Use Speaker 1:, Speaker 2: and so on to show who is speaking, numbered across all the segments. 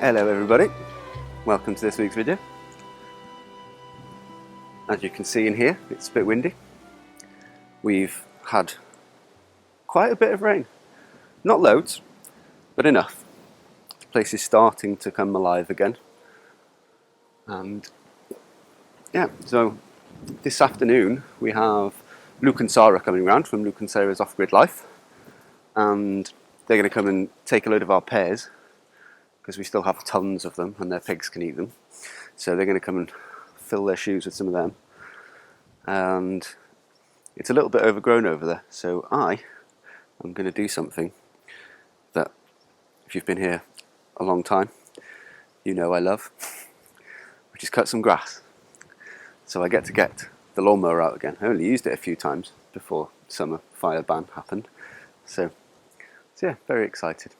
Speaker 1: Hello everybody, welcome to this week's video. As you can see in here, it's a bit windy. We've had quite a bit of rain. Not loads, but enough. The place is starting to come alive again. And yeah, so this afternoon we have Luke and Sarah coming round from Luke and Sarah's Off-Grid Life. And they're going to come and take a load of our pears, because we still have tons of them and their pigs can eat them. So they're going to come and fill their shoes with some of them. And it's a little bit overgrown over there, so I'm going to do something that, if you've been here a long time, you know I love, which is cut some grass. So I get to get the lawnmower out again. I only used it a few times before summer fire ban happened. So yeah, very excited.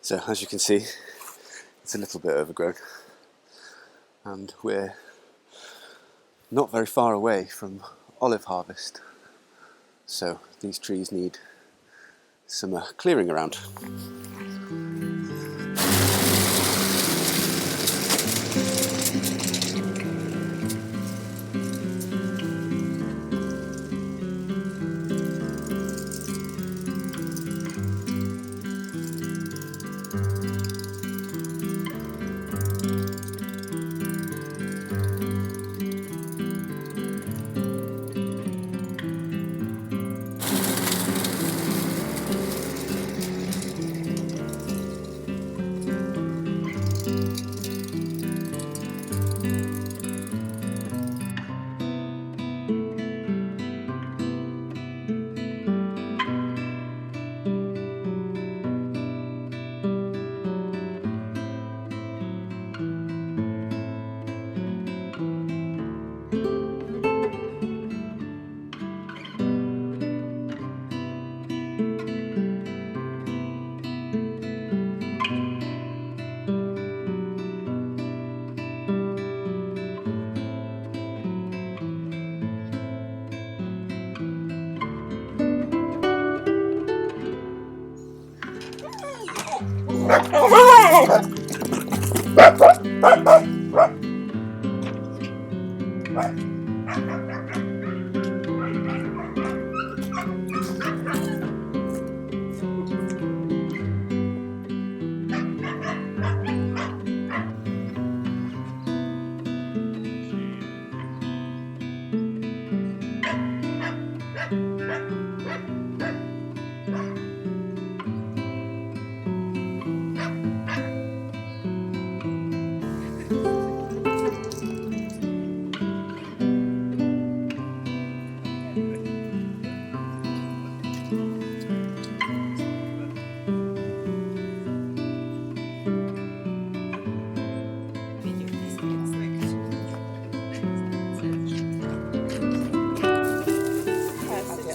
Speaker 1: So as you can see, it's a little bit overgrown, and we're not very far away from olive harvest, so these trees need some clearing around.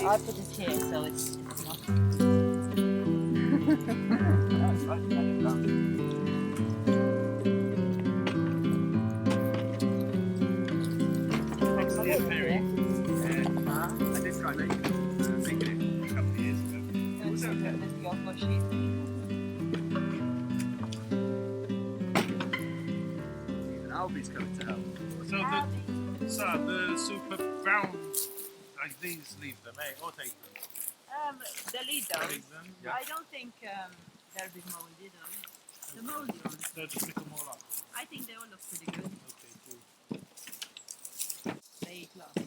Speaker 2: I put it here so it's not.
Speaker 1: I did try making it a couple of years ago. It was okay. Even Albi's coming to help.
Speaker 3: So the super browns, like these, leave them, eh? Or take them?
Speaker 2: Delete those.
Speaker 3: Yeah.
Speaker 2: I don't think they'll be moldy though. The moldy ones.
Speaker 3: So just pick them all up.
Speaker 2: I think they all look pretty good.
Speaker 3: Okay, cool.
Speaker 2: They last.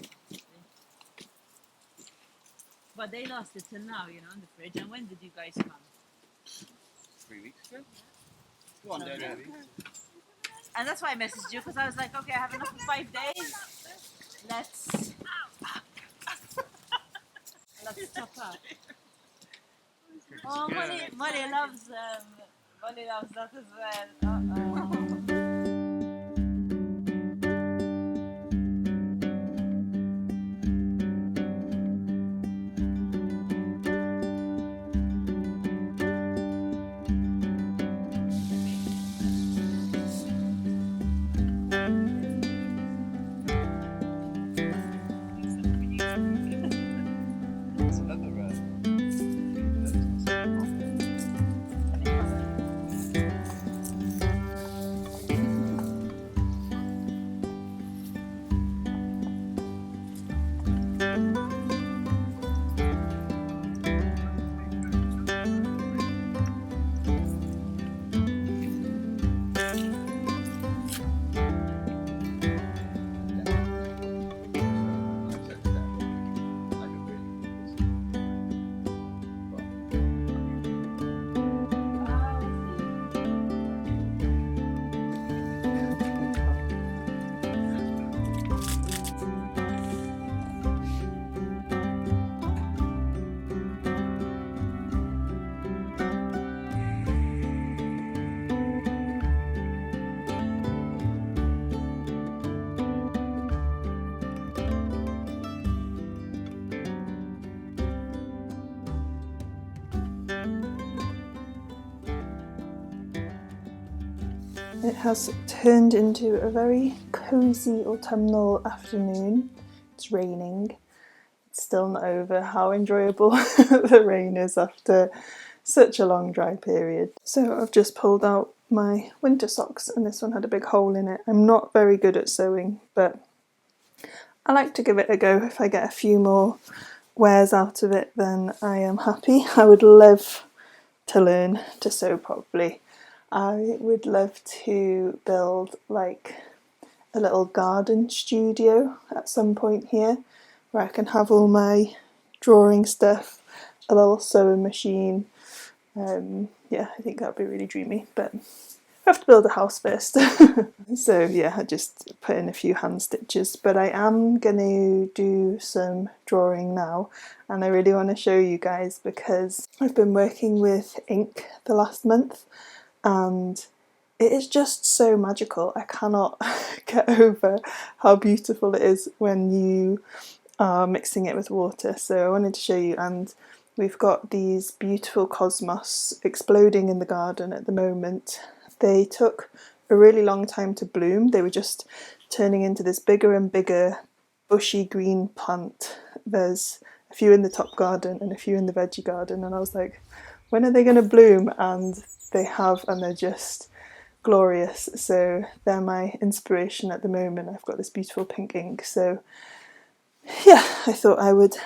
Speaker 2: But they lasted till now, you know, in the fridge. And when did you guys come?
Speaker 1: 3 weeks ago? Go on, Dad.
Speaker 2: And that's why I messaged you, because I was like, okay, I have enough for 5 days. Let's top up. Oh, Molly loves that as well.
Speaker 4: It has turned into a very cosy autumnal afternoon. It's raining. It's still not over how enjoyable the rain is after such a long dry period. So I've just pulled out my winter socks and this one had a big hole in it. I'm not very good at sewing, but I like to give it a go. If I get a few more wears out of it, then I am happy. I would love to learn to sew properly. I would love to build like a little garden studio at some point here where I can have all my drawing stuff, a little sewing machine. Yeah, I think that'd be really dreamy, but I have to build a house first. So yeah, I just put in a few hand stitches, but I am going to do some drawing now and I really want to show you guys because I've been working with ink the last month and it is just so magical. I cannot get over how beautiful it is when you are mixing it with water. So I wanted to show you, and we've got these beautiful cosmos exploding in the garden at the moment. They took a really long time to bloom. They were just turning into this bigger and bigger bushy green plant. There's a few in the top garden and a few in the veggie garden, and I was like, when are they going to bloom? And they have, and they're just glorious. So they're my inspiration at the moment. I've got this beautiful pink ink, so yeah, I thought I would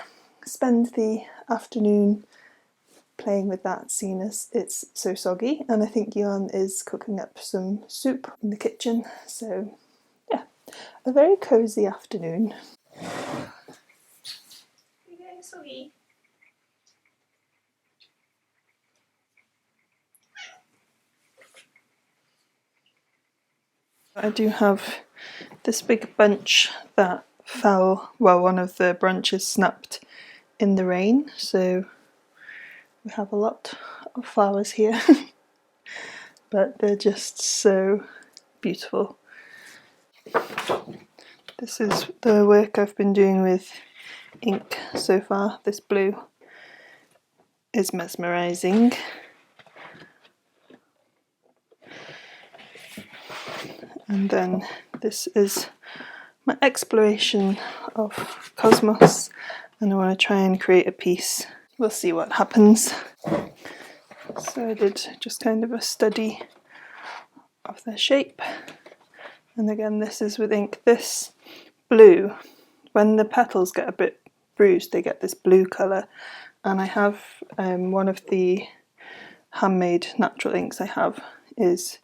Speaker 4: spend the afternoon playing with that, seeing as it's so soggy. And I think Iwan is cooking up some soup in the kitchen, so yeah, a very cosy afternoon. You're getting soggy. I do have this big bunch that fell, well, one of the branches snapped in the rain, so we have a lot of flowers here, but they're just so beautiful. This is the work I've been doing with ink so far. This blue is mesmerising. And then this is my exploration of cosmos, and I want to try and create a piece. We'll see what happens. So I did just kind of a study of their shape, and again this is with ink. This blue, when the petals get a bit bruised, they get this blue colour, and I have one of the handmade natural inks I have is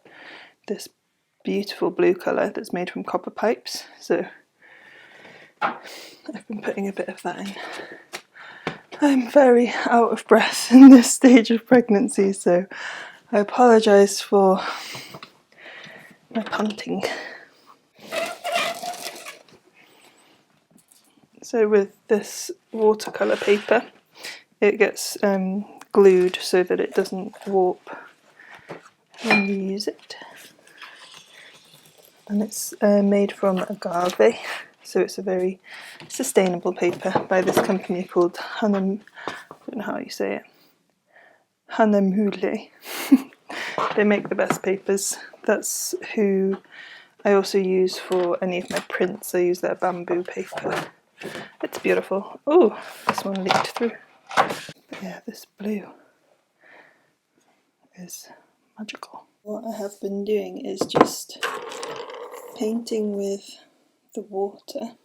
Speaker 4: this beautiful blue colour that's made from copper pipes, so I've been putting a bit of that in. I'm very out of breath in this stage of pregnancy, so I apologise for my punting. So with this watercolour paper, it gets glued so that it doesn't warp when you use it. And it's made from agave, so it's a very sustainable paper by this company called Hanem, I don't know how you say it, Hanemhule. They make the best papers. That's who I also use for any of my prints. I use their bamboo paper. It's beautiful. Oh, this one leaked through. But yeah, this blue is magical. What I have been doing is just painting with the water.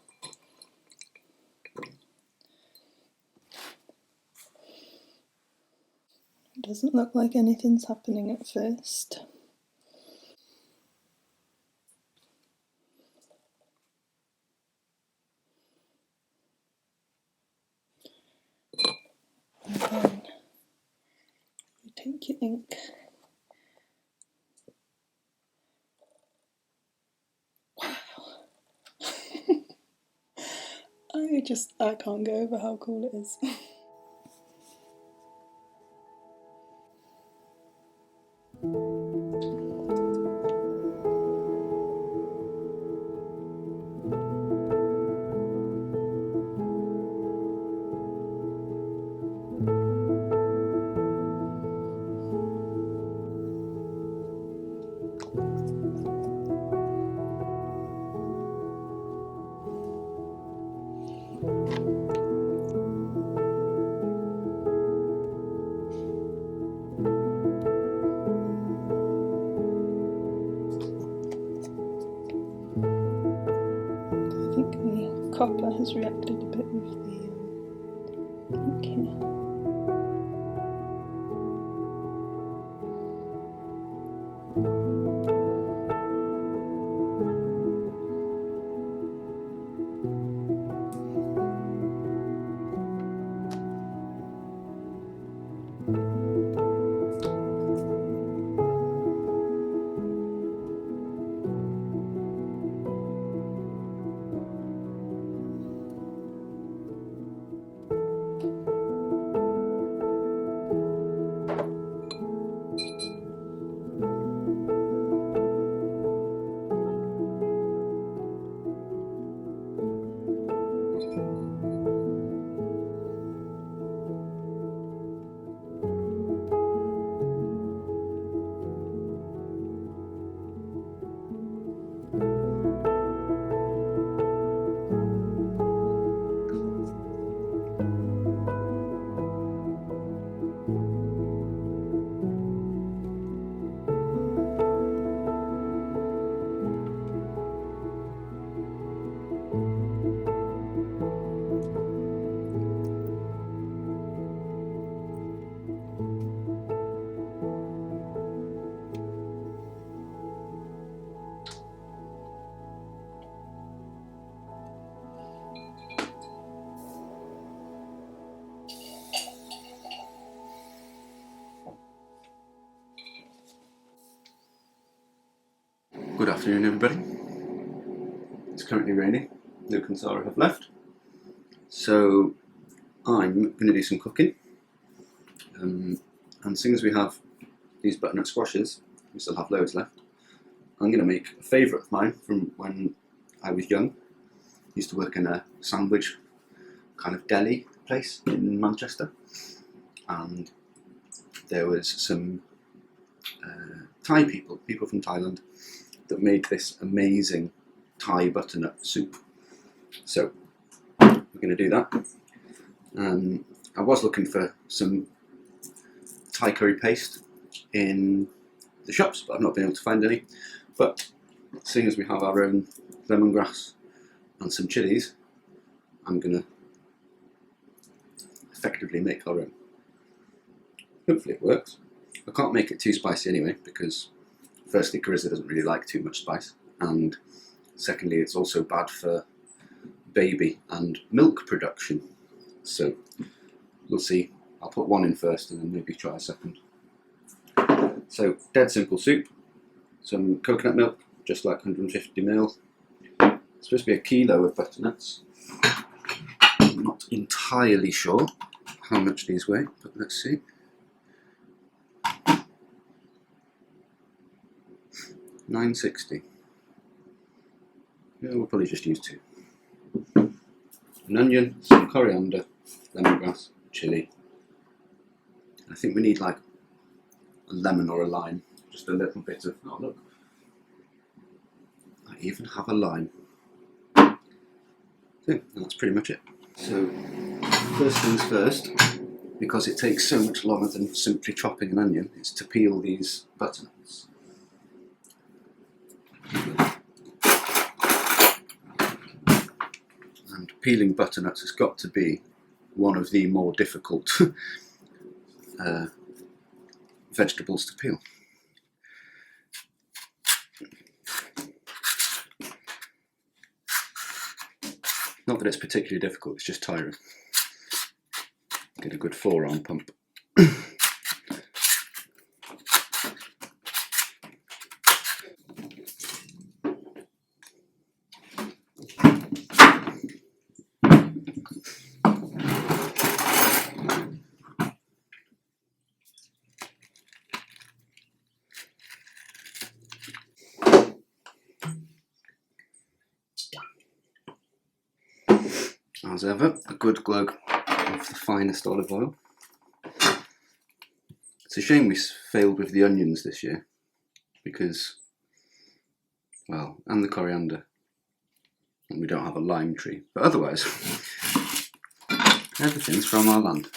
Speaker 4: It doesn't look like anything's happening at first. And then you take your ink I can't go over how cool it is. I think the copper has reacted a bit with the ink here.
Speaker 1: Good afternoon, everybody. It's currently raining. Luke and Sarah have left, so I'm going to do some cooking. And seeing as we have these butternut squashes, we still have loads left. I'm going to make a favourite of mine from when I was young. I used to work in a sandwich kind of deli place in Manchester, and there was some Thai people from Thailand, that made this amazing Thai butternut soup. So we're going to do that. I was looking for some Thai curry paste in the shops, but I've not been able to find any. But seeing as we have our own lemongrass and some chilies, I'm going to effectively make our own. Hopefully it works. I can't make it too spicy anyway, because firstly, Carissa doesn't really like too much spice, and secondly, it's also bad for baby and milk production. So we'll see. I'll put one in first and then maybe try a second. So dead simple soup, some coconut milk, just like 150ml. It's supposed to be a kilo of butternuts. I'm not entirely sure how much these weigh, but let's see. 960. Yeah, we'll probably just use 2. An onion, some coriander, lemongrass, chilli. I think we need like a lemon or a lime. Just a little bit of, oh look, I even have a lime. So, and that's pretty much it. So, first things first, because it takes so much longer than simply chopping an onion, is to peel these butternuts. And peeling butternuts has got to be one of the more difficult vegetables to peel. Not that it's particularly difficult, it's just tiring. Get a good forearm pump. As ever, a good glug of the finest olive oil. It's a shame we failed with the onions this year, because, well, and the coriander, and we don't have a lime tree, but otherwise, everything's from our land,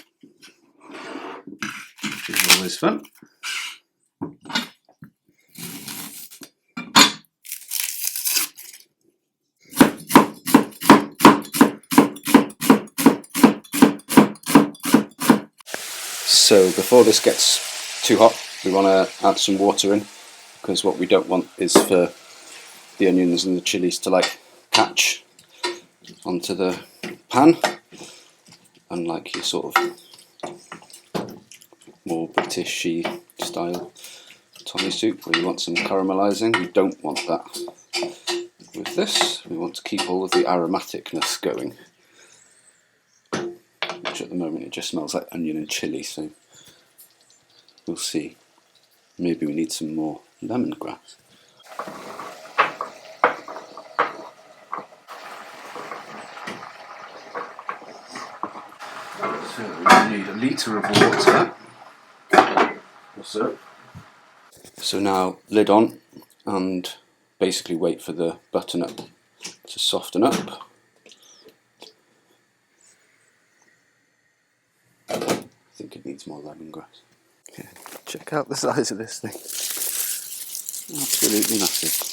Speaker 1: which is always fun. So before this gets too hot, we want to add some water in, because what we don't want is for the onions and the chilies to like catch onto the pan, unlike your sort of more Britishy style Tommy soup where you want some caramelising. We don't want that with this. We want to keep all of the aromaticness going, which at the moment it just smells like onion and chilli, so we'll see. Maybe we need some more lemongrass. So we need a litre of water or so. So now lid on and basically wait for the butternut to soften up. I think it needs more lemongrass. Okay, check out the size of this thing. Absolutely massive.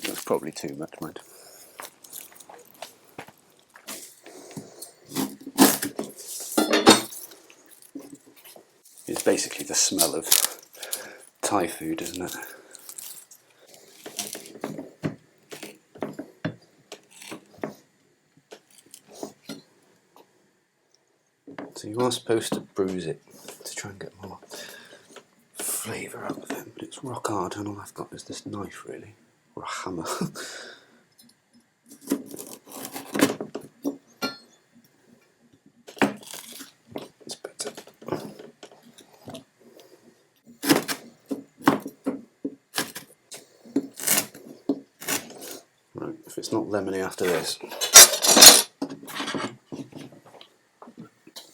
Speaker 1: That's probably too much, mind. It's basically the smell of Thai food, isn't it? So you are supposed to bruise it to try and get more flavour out of it, but it's rock hard and all I've got is this knife really, or a hammer. It's better. Right, if it's not lemony after this.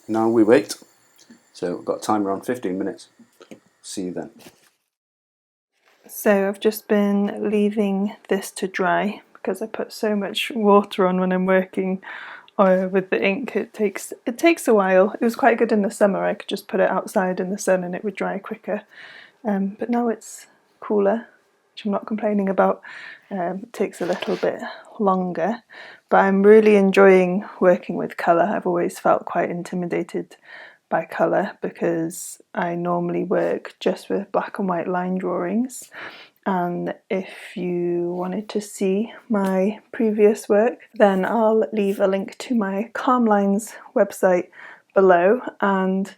Speaker 1: Now we wait. So we've got a timer on 15 minutes. See you then.
Speaker 4: So I've just been leaving this to dry because I put so much water on when I'm working with the ink. It takes a while. It was quite good in the summer. I could just put it outside in the sun and it would dry quicker. But now it's cooler, which I'm not complaining about. It takes a little bit longer, but I'm really enjoying working with colour. I've always felt quite intimidated by colour because I normally work just with black and white line drawings, And if you wanted to see my previous work, then I'll leave a link to my Calm Lines website below. And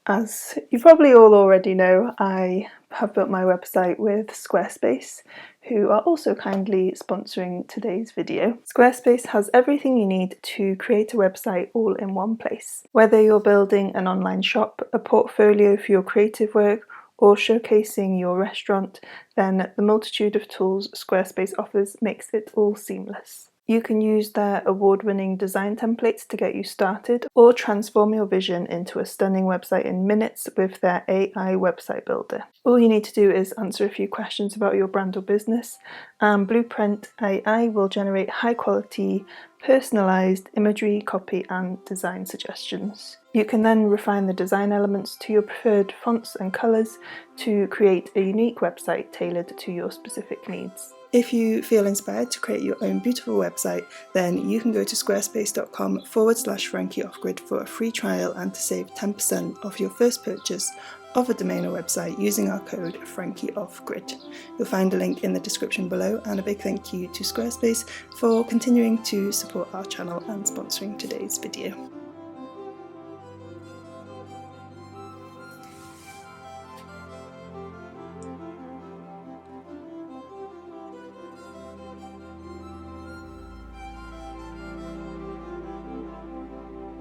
Speaker 4: as you probably all already know, I have built my website with Squarespace, who are also kindly sponsoring today's video. Squarespace has everything you need to create a website all in one place. Whether you're building an online shop, a portfolio for your creative work, or showcasing your restaurant, then the multitude of tools Squarespace offers makes it all seamless. You can use their award-winning design templates to get you started, or transform your vision into a stunning website in minutes with their AI website builder. All you need to do is answer a few questions about your brand or business, and Blueprint AI will generate high-quality, personalised imagery, copy, and design suggestions. You can then refine the design elements to your preferred fonts and colours to create a unique website tailored to your specific needs. If you feel inspired to create your own beautiful website, then you can go to squarespace.com/FrankieOffGrid for a free trial and to save 10% off your first purchase of a domain or website using our code FrankieOffGrid. You'll find a link in the description below, and a big thank you to Squarespace for continuing to support our channel and sponsoring today's video.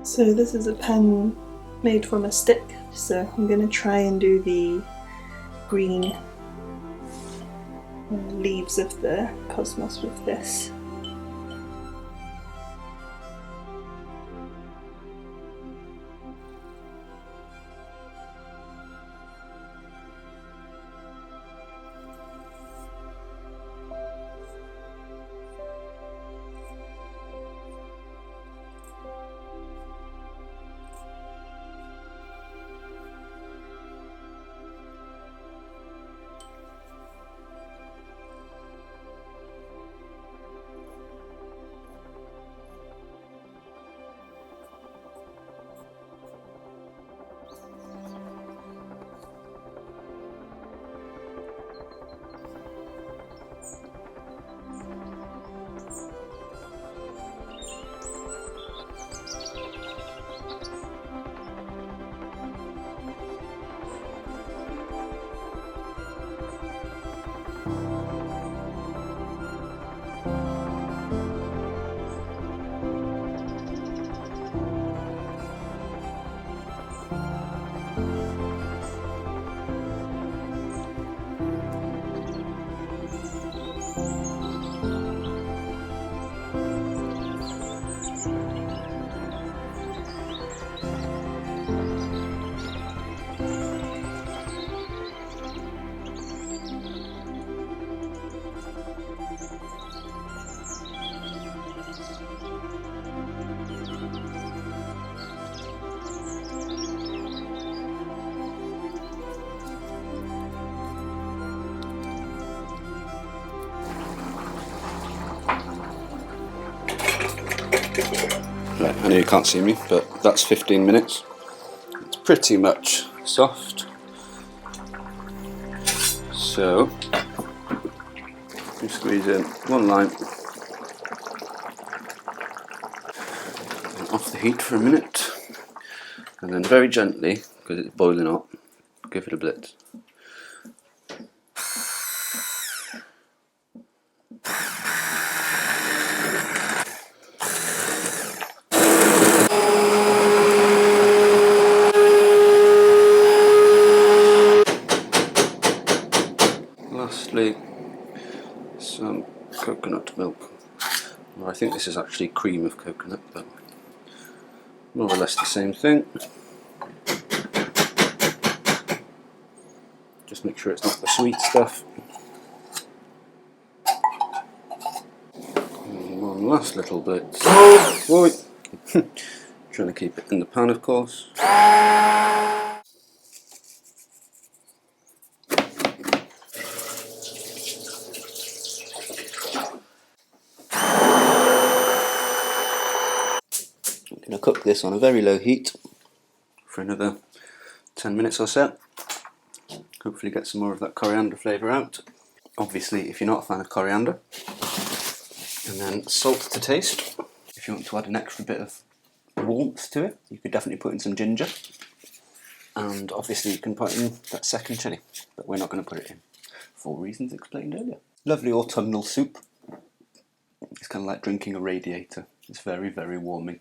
Speaker 4: So this is a pen made from a stick, so I'm going to try and do the green leaves of the cosmos with this.
Speaker 1: Right, I know you can't see me, but that's 15 minutes. It's pretty much soft. So, you squeeze in one line, off the heat for a minute, and then very gently, because it's boiling hot, give it a blitz. Lastly, some coconut milk. Well, I think this is actually cream of coconut, but more or less the same thing. Just make sure it's not the sweet stuff. And one last little bit. Whoa. Trying to keep it in the pan, of course. I'm going to cook this on a very low heat for another 10 minutes or so. Hopefully get some more of that coriander flavour out. Obviously, if you're not a fan of coriander. And then salt to taste. If you want to add an extra bit of warmth to it, you could definitely put in some ginger. And obviously you can put in that second chilli, but we're not going to put it in for reasons explained earlier. Lovely autumnal soup. It's kind of like drinking a radiator. It's very, very warming.